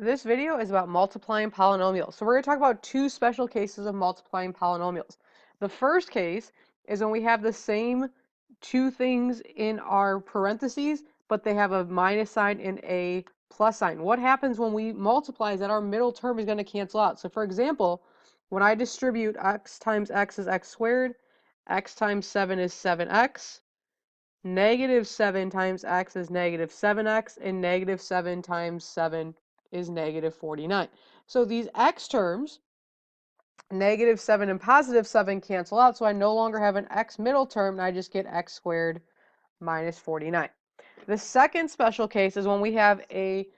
This video is about multiplying polynomials. So we're going to talk about two special cases of multiplying polynomials. The first case is when we have the same two things in our parentheses, but they have a minus sign and a plus sign. What happens when we multiply is that our middle term is going to cancel out. So for example, when I distribute x times x is x squared, x times 7 is 7x, negative 7 times x is negative 7x, and negative 7 times 7 is negative 49. So these x terms, negative 7 and positive 7, cancel out, so I no longer have an x middle term, and I just get x squared minus 49. The second special case is when we have a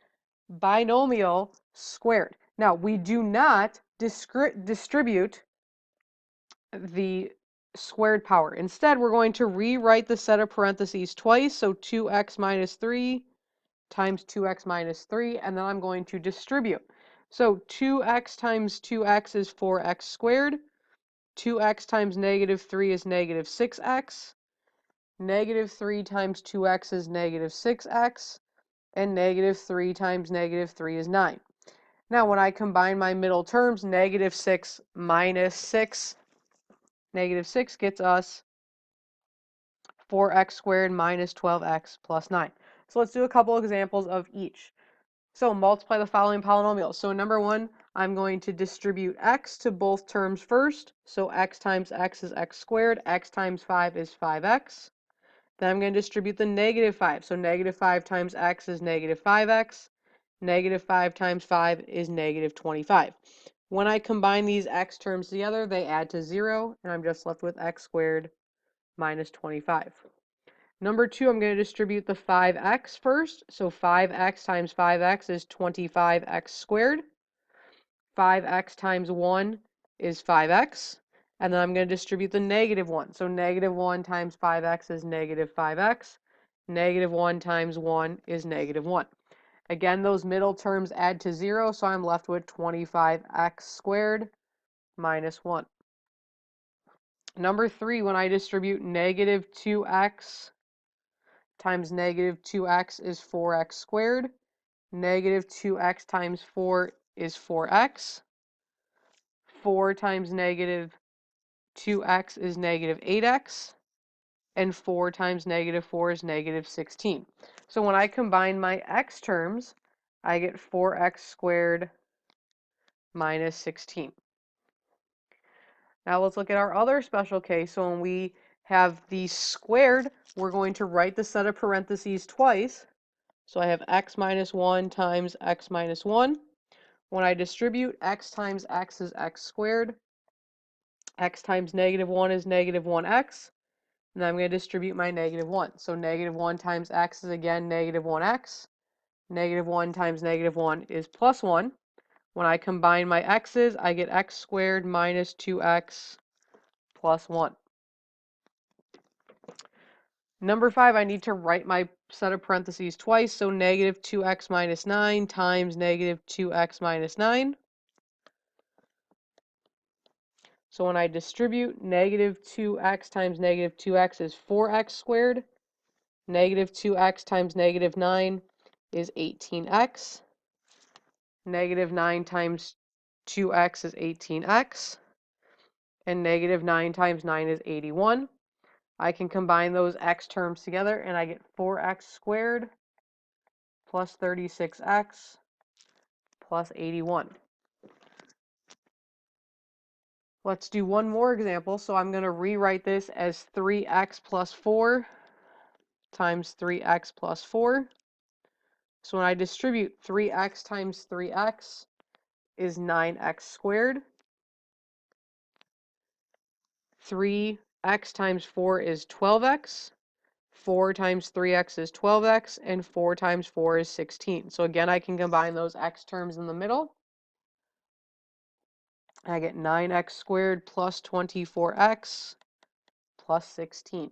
binomial squared. Now, we do not distribute the squared power. Instead, we're going to rewrite the set of parentheses twice, so 2x minus 3 times 2x minus 3, and then I'm going to distribute. So 2x times 2x is 4x squared, 2x times negative 3 is negative 6x, negative 3 times 2x is negative 6x, and negative 3 times negative 3 is 9. Now when I combine my middle terms, negative 6 minus 6, negative 6 gets us 4x squared minus 12x plus 9. So let's do a couple examples of each. So multiply the following polynomials. So number one, I'm going to distribute x to both terms first. So x times x is x squared, x times 5 is 5x. Then I'm going to distribute the negative 5. So negative 5 times x is negative 5x. Negative 5 times 5 is negative 25. When I combine these x terms together, they add to 0, and I'm just left with x squared minus 25. Number two, I'm going to distribute the 5x first. So 5x times 5x is 25x squared. 5x times 1 is 5x. And then I'm going to distribute the negative 1. So negative 1 times 5x is negative 5x. Negative 1 times 1 is negative 1. Again, those middle terms add to 0, so I'm left with 25x squared minus 1. Number three, when I distribute negative 2x times negative 2x is 4x squared. Negative 2x times 4 is 4x. 4 times negative 2x is negative 8x. And 4 times negative 4 is negative 16. So when I combine my x terms, I get 4x squared minus 16. Now let's look at our other special case. So when we have the squared, we're going to write the set of parentheses twice. So I have x minus 1 times x minus 1. When I distribute, x times x is x squared. X times negative 1 is negative 1x. And then I'm going to distribute my negative 1. So negative 1 times x is again negative 1x. Negative 1 times negative 1 is plus 1. When I combine my x's, I get x squared minus 2x plus 1. Number 5, I need to write my set of parentheses twice. So negative 2x minus 9 times negative 2x minus 9. So when I distribute, negative 2x times negative 2x is 4x squared. Negative 2x times negative 9 is 18x. Negative 9 times 2x is 18x. And negative 9 times 9 is 81. I can combine those x terms together, and I get 4x squared plus 36x plus 81. Let's do one more example. So I'm going to rewrite this as 3x plus 4 times 3x plus 4. So when I distribute, 3x times 3x is 9x squared. 3x times 4 is 12x. 4 times 3x is 12x, and 4 times 4 is 16. So again, I can combine those x terms in the middle. I get 9x squared plus 24x plus 16.